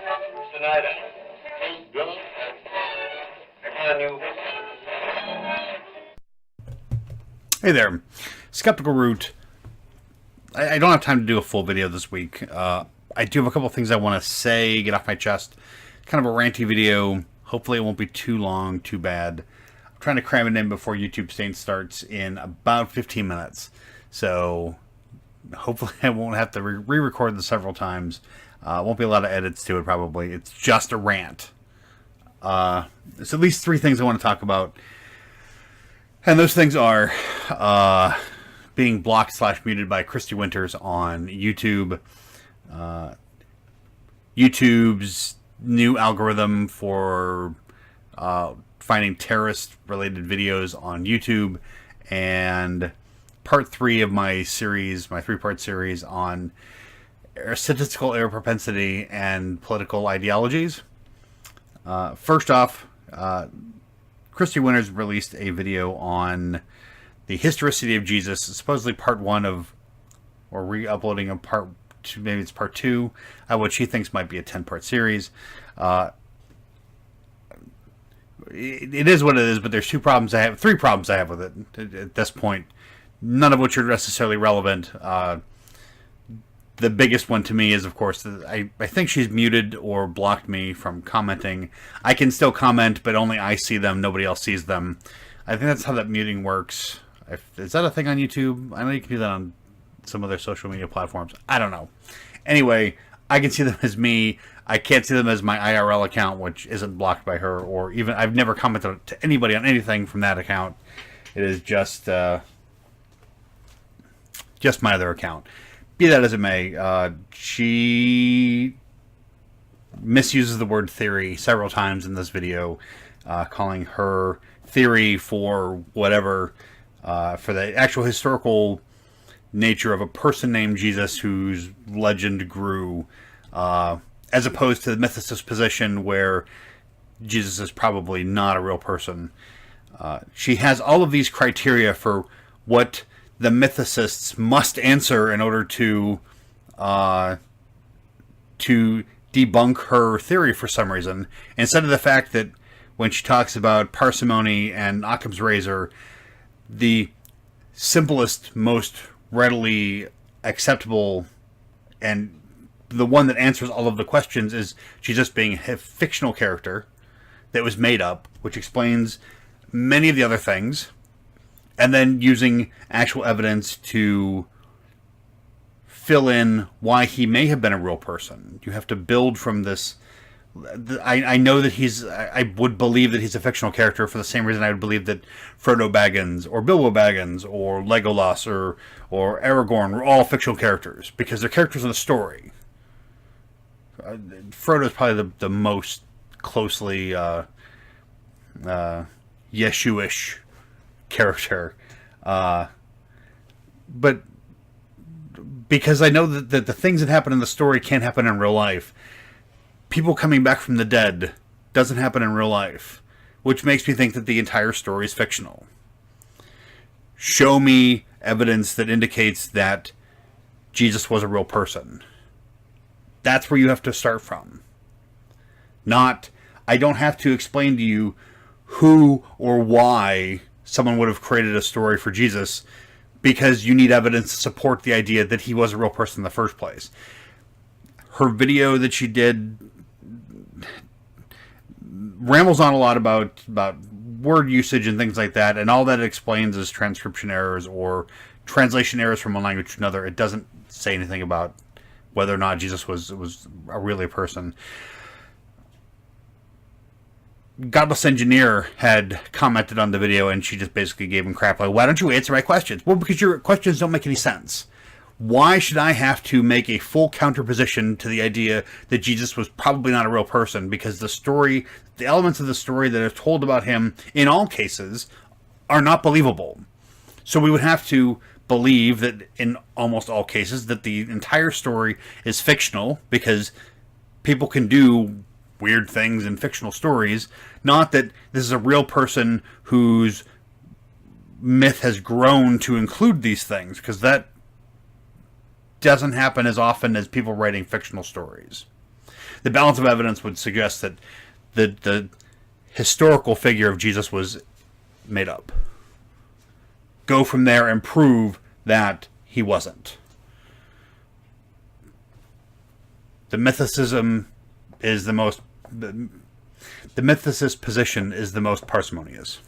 Tonight, Hey there, SkepticalRoot. I don't have time to do a full video this week. I do have a couple of things I want to say, get off my chest. Kind of a ranty video. Hopefully it won't be too long, too bad. I'm trying to cram it in before YouTube Stain starts in about 15 minutes. So hopefully I won't have to re-record this several times. Won't be a lot of edits to it probably. It's just a rant. There's at least 3 things I want to talk about. And those things are being blocked/muted by Kristi Winters on YouTube. YouTube's new algorithm for finding terrorist-related videos on YouTube. And part 3 of my series, my 3-part series on statistical error propensity and political ideologies. First off, Kristi Winters released a video on the historicity of Jesus, supposedly part 1 of, or re-uploading of part 2, maybe it's part 2, what she thinks might be a 10-part series. It is what it is, but there's 3 problems I have with it at this point, none of which are necessarily relevant. The biggest one to me is, of course, I think she's muted or blocked me from commenting. I can still comment, but only I see them. Nobody else sees them. I think that's how that muting works. Is that a thing on YouTube? I know you can do that on some other social media platforms. I don't know. Anyway, I can see them as me. I can't see them as my IRL account, which isn't blocked by her, or even I've never commented to anybody on anything from that account. It is just my other account. Be that as it may, she misuses the word theory several times in this video, calling her theory for whatever, for the actual historical nature of a person named Jesus whose legend grew, as opposed to the mythicist position where Jesus is probably not a real person. She has all of these criteria for what the mythicists must answer in order to debunk her theory for some reason, instead of the fact that when she talks about parsimony and Occam's razor, the simplest, most readily acceptable, and the one that answers all of the questions is she's just being a fictional character that was made up, which explains many of the other things, and then using actual evidence to fill in why he may have been a real person. You have to build from this. I know that I would believe that he's a fictional character for the same reason I would believe that Frodo Baggins or Bilbo Baggins or Legolas or Aragorn were all fictional characters, because they're characters in the story. Frodo is probably the most closely Yeshu-ish character, but because I know that the things that happen in the story can't happen in real life. People coming back from the dead doesn't happen in real life, which makes me think that the entire story is fictional. Show me evidence that indicates that Jesus was a real person. That's where you have to start from. Not, I don't have to explain to you who or why someone would have created a story for Jesus, because you need evidence to support the idea that he was a real person in the first place. Her video that she did rambles on a lot about word usage and things like that, and all that it explains is transcription errors or translation errors from one language to another. It doesn't say anything about whether or not Jesus was really a person. Godless Engineer had commented on the video, and she just basically gave him crap like, why don't you answer my questions? Well, because your questions don't make any sense. Why should I have to make a full counterposition to the idea that Jesus was probably not a real person? Because the story, the elements of the story that are told about him in all cases are not believable. So we would have to believe that in almost all cases that the entire story is fictional, because people can do weird things in fictional stories, not that this is a real person whose myth has grown to include these things, because that doesn't happen as often as people writing fictional stories. the balance of evidence would suggest that the historical figure of Jesus was made up. Go from there and prove that he wasn't. The mythicism is the most... The mythicist position is the most parsimonious.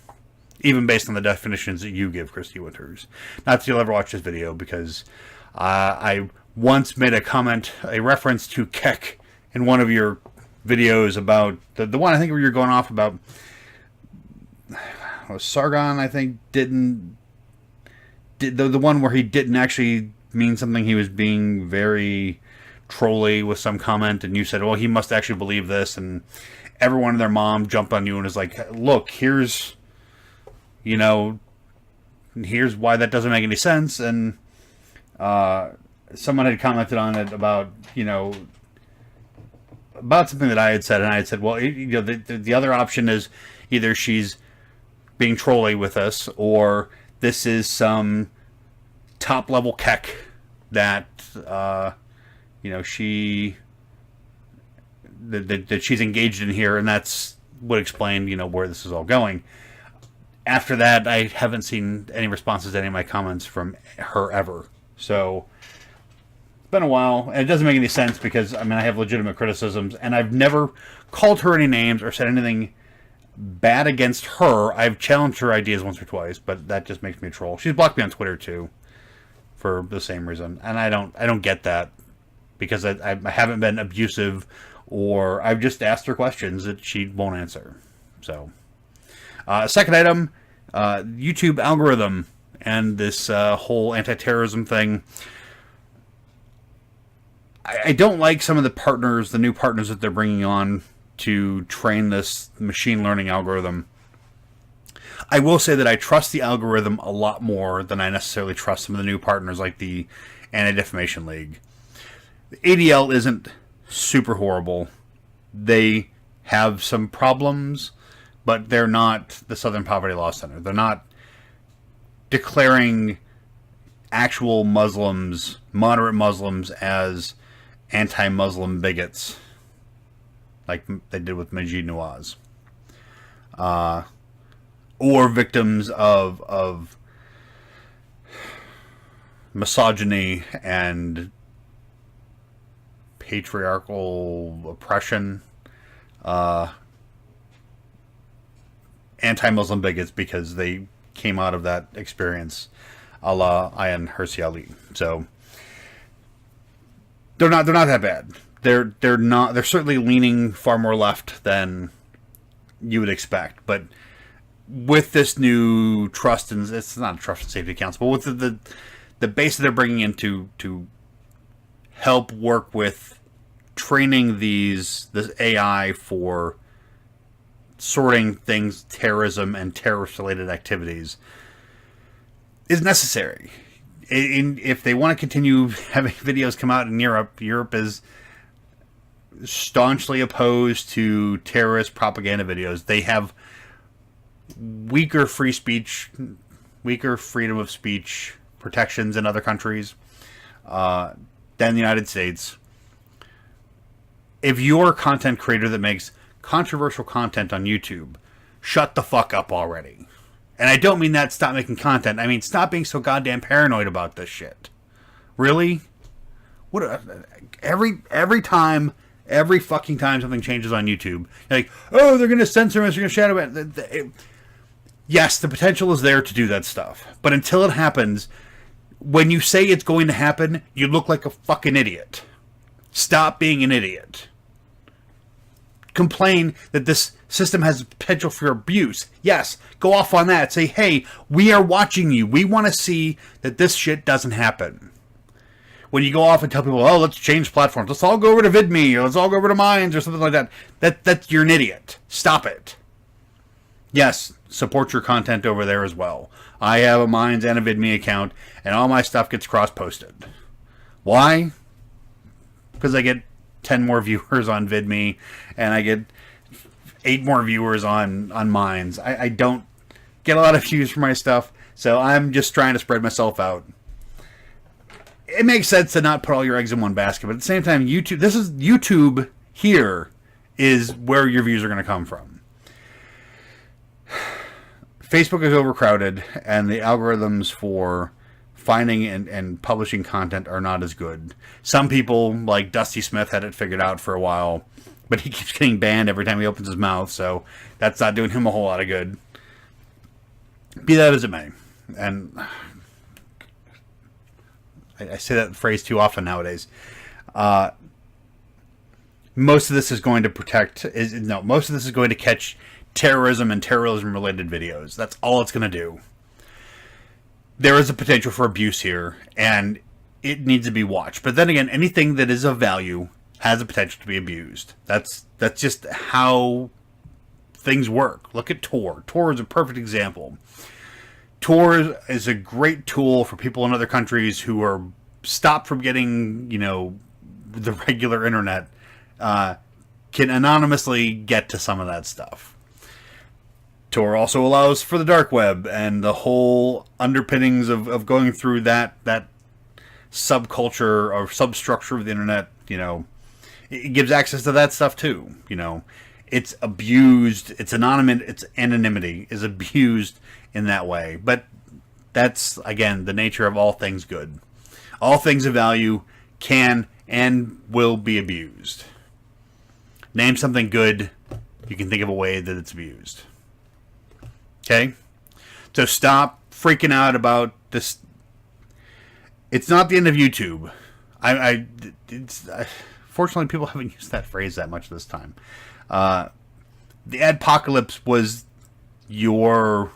Even based on the definitions that you give, Kristi Winters. Not that you'll ever watch this video, because I once made a reference to Keck in one of your videos about... The one I think where you're going off about... Sargon, I think, the one where he didn't actually mean something. He was being very trolly with some comment, and you said, well, he must actually believe this, and everyone and their mom jumped on you and was like, look, here's why that doesn't make any sense. And someone had commented on it about something that I had said, and I had said, well, the other option is either she's being trolly with us, or this is some top level keck that that she's engaged in here, and that's would explain where this is all going. After that, I haven't seen any responses to any of my comments from her ever. So it's been a while, and it doesn't make any sense, because I have legitimate criticisms, and I've never called her any names or said anything bad against her. I've challenged her ideas once or twice, but that just makes me a troll. She's blocked me on Twitter too, for the same reason, and I don't get that, because I haven't been abusive, or I've just asked her questions that she won't answer. So, second item, YouTube algorithm and this whole anti-terrorism thing. I don't like some of the new partners that they're bringing on to train this machine learning algorithm. I will say that I trust the algorithm a lot more than I necessarily trust some of the new partners, like the Anti-Defamation League. The ADL isn't super horrible. They have some problems, but they're not the Southern Poverty Law Center. They're not declaring actual Muslims, moderate Muslims, as anti-Muslim bigots, like they did with Majid Nawaz, or victims of misogyny and patriarchal oppression, anti-Muslim bigots because they came out of that experience, a la Ayan Hirsi Ali. So they're not that bad. They're certainly leaning far more left than you would expect. But with this new trust, and it's not a trust and safety council, but with the base that they're bringing in to help work with training this AI for sorting things, terrorism and terrorist-related activities, is necessary. If they want to continue having videos come out in Europe is staunchly opposed to terrorist propaganda videos. They have weaker freedom of speech protections in other countries than the United States. If you're a content creator that makes controversial content on YouTube, shut the fuck up already. And I don't mean that stop making content. I mean, stop being so goddamn paranoid about this shit. Really? Every fucking time something changes on YouTube, you're like, oh, they're going to censor us, they're going to shadow it. Yes, the potential is there to do that stuff. But until it happens, when you say it's going to happen, you look like a fucking idiot. Stop being an idiot. Complain that this system has potential for abuse. Yes, go off on that. Say, hey, we are watching you. We want to see that this shit doesn't happen. When you go off and tell people, oh, let's change platforms. Let's all go over to VidMe, or let's all go over to Minds, or something like that. You're an idiot. Stop it. Yes, support your content over there as well. I have a Minds and a VidMe account, and all my stuff gets cross-posted. Why? Because I get 10 more viewers on VidMe, and I get 8 more viewers on Minds. I don't get a lot of views for my stuff, so I'm just trying to spread myself out. It makes sense to not put all your eggs in one basket, but at the same time, YouTube here is where your views are going to come from. Facebook is overcrowded, and the algorithms for finding and publishing content are not as good. Some people, like Dusty Smith, had it figured out for a while, but he keeps getting banned every time he opens his mouth, so that's not doing him a whole lot of good. Be that as it may. And I say that phrase too often nowadays. Most of this is going to most of this is going to catch terrorism and terrorism-related videos. That's all it's going to do. There is a potential for abuse here, and it needs to be watched. But then again, anything that is of value has a potential to be abused. That's just how things work. Look at Tor. Tor is a perfect example. Tor is a great tool for people in other countries who are stopped from getting, the regular internet, can anonymously get to some of that stuff. Tor also allows for the dark web and the whole underpinnings of going through that subculture or substructure of the internet. It gives access to that stuff too. It's abused. Its anonymity is abused in that way. But that's, again, the nature of all things good. All things of value can and will be abused. Name something good, you can think of a way that it's abused. Okay? So stop freaking out about this. It's not the end of YouTube. Fortunately, people haven't used that phrase that much this time. The adpocalypse was your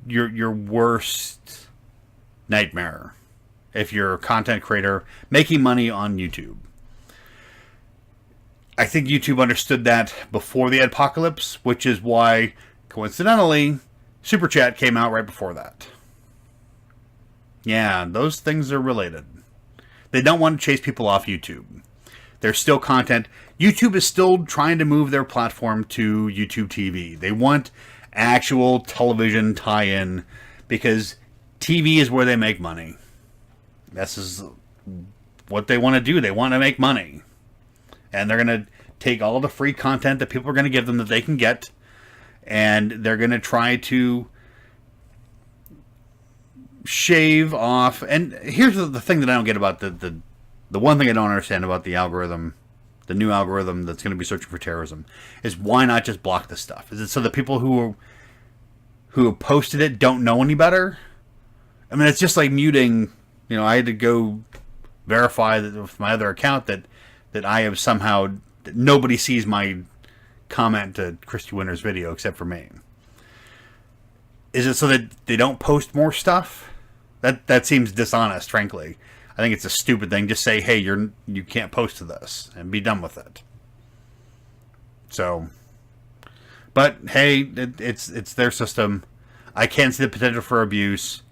worst nightmare if you're a content creator making money on YouTube. I think YouTube understood that before the adpocalypse, which is why, coincidentally, Super Chat came out right before that. Yeah, those things are related. They don't want to chase people off YouTube. There's still content. YouTube is still trying to move their platform to YouTube TV. They want actual television tie-in because TV is where they make money. This is what they want to do. They want to make money. And they're going to take all the free content that people are going to give them that they can get, and they're going to try to shave off. And here's the thing that I don't get about the one thing I don't understand about the algorithm, the new algorithm that's going to be searching for terrorism, is why not just block this stuff? Is it so the people who posted it don't know any better? I mean, it's just like muting. I had to go verify that with my other account that I have somehow, that nobody sees my comment to Kristi Winter's video except for me. Is it so that they don't post more stuff? That seems dishonest, frankly. I think it's a stupid thing. Just say, hey, you can't post to this and be done with it. So, but hey, it's their system. I can see the potential for abuse.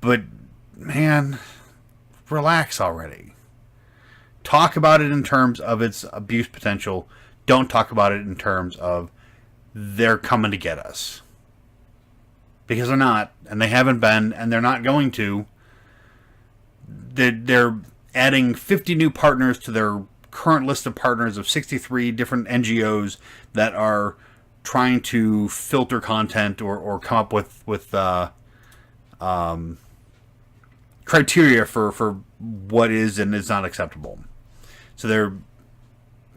But man, relax already. Talk about it in terms of its abuse potential. Don't talk about it in terms of they're coming to get us. Because they're not, and they haven't been, and they're not going to. They're adding 50 new partners to their current list of partners of 63 different NGOs that are trying to filter content or come up with criteria for what is and is not acceptable. So they're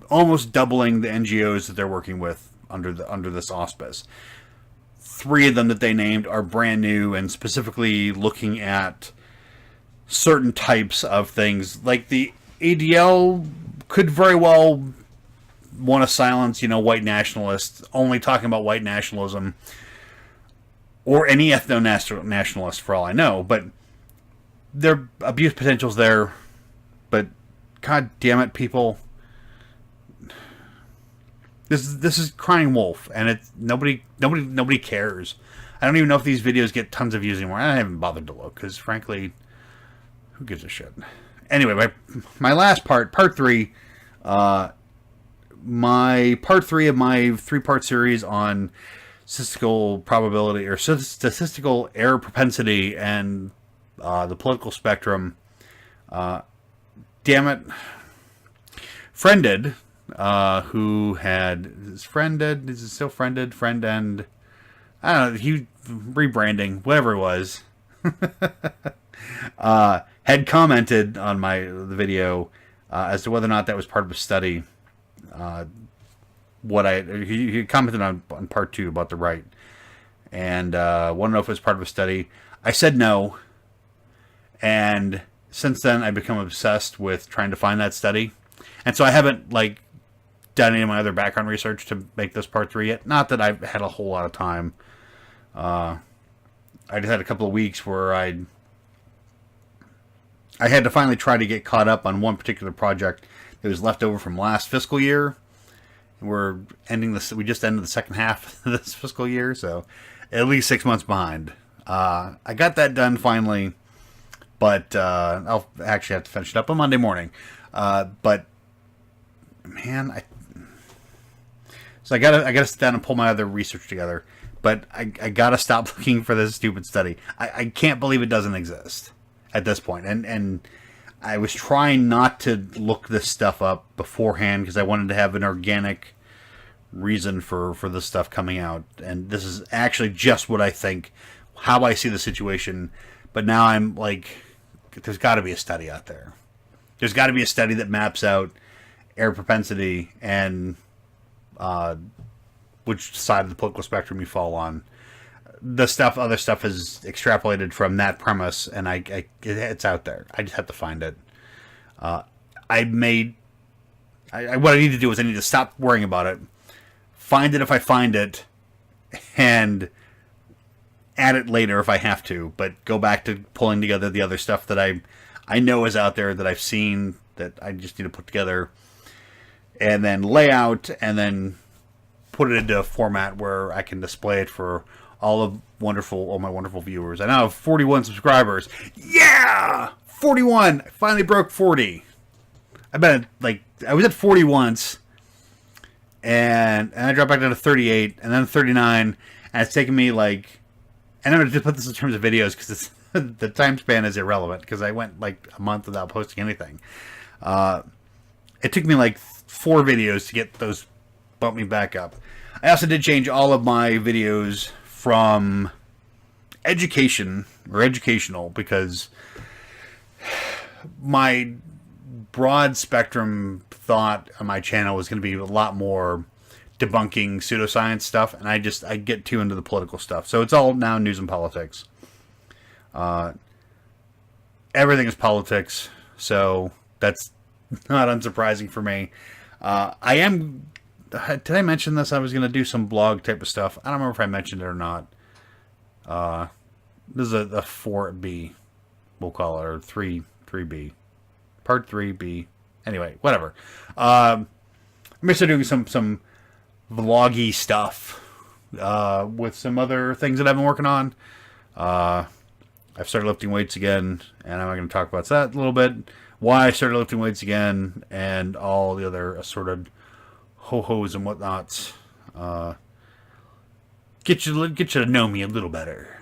almost doubling the NGOs that they're working with under this auspice. 3 of them that they named are brand new and specifically looking at certain types of things. Like the ADL could very well want to silence, white nationalists, only talking about white nationalism, or any ethno-nationalist for all I know. But their abuse potential's there. But god damn it, people. This is crying wolf, and it's nobody cares. I don't even know if these videos get tons of views anymore. I haven't bothered to look because, frankly, who gives a shit? Anyway, my last part 3, my part 3 of my 3-part series on statistical probability or statistical error propensity and the political spectrum damn it, Friended, who had is Friended, is it still Friended? Friend and I don't know, he rebranding, whatever it was, had commented on the video as to whether or not that was part of a study. He commented on part 2 about the right, and wanted to know if it was part of a study. I said no, and since then I've become obsessed with trying to find that study, and so I haven't done any of my other background research to make this part 3 yet. Not that I've had a whole lot of time. I just had a couple of weeks where I had to finally try to get caught up on one particular project that was left over from last fiscal year. We're ending this. We just ended the second half of this fiscal year, so at least 6 months behind. I got that done finally, but I'll actually have to finish it up on Monday morning. But man, so I gotta sit down and pull my other research together. But I gotta stop looking for this stupid study. I can't believe it doesn't exist at this point. And I was trying not to look this stuff up beforehand because I wanted to have an organic reason for this stuff coming out. And this is actually just what I think, how I see the situation. But now I'm like, there's got to be a study out there. There's got to be a study that maps out air propensity and which side of the political spectrum you fall on. Other stuff is extrapolated from that premise, and it's out there. I just have to find it. What I need to do is I need to stop worrying about it, find it if I find it, and add it later if I have to. But go back to pulling together the other stuff that I know is out there, that I've seen, that I just need to put together, and then lay out, and then put it into a format where I can display it for all my wonderful viewers. I now have 41 subscribers. Yeah! 41! I finally broke 40. I was at 40 once, and I dropped back down to 38, and then 39, and it's taken me and I'm going to just put this in terms of videos because the time span is irrelevant because I went a month without posting anything. It took me 4 videos to get those, bump me back up. I also did change all of my videos from educational because my broad spectrum thought on my channel was going to be a lot more debunking pseudoscience stuff, and I get too into the political stuff. So it's all now news and politics. Everything is politics, so that's not unsurprising for me. Did I mention this? I was going to do some blog type of stuff. I don't remember if I mentioned it or not. This is a 4B, we'll call it, or 3B. Part 3B. Anyway, whatever. I'm going to start doing some vloggy stuff with some other things that I've been working on. I've started lifting weights again, and I'm going to talk about that a little bit. Why I started lifting weights again, and all the other assorted ho-hos and whatnots. Get you to know me a little better.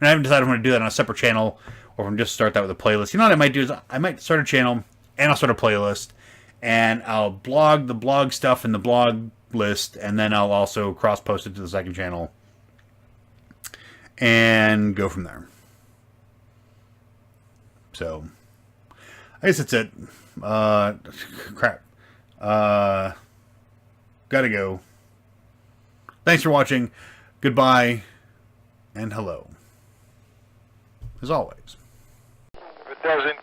And I haven't decided if I'm going to do that on a separate channel, or if I'm just start that with a playlist. You know what I might do is I might start a channel, and I'll start a playlist, and I'll blog the blog stuff in the blog list, and then I'll also cross-post it to the second channel, and go from there. So, I guess that's it. Crap. Gotta go. Thanks for watching. Goodbye. And hello. As always. If it doesn't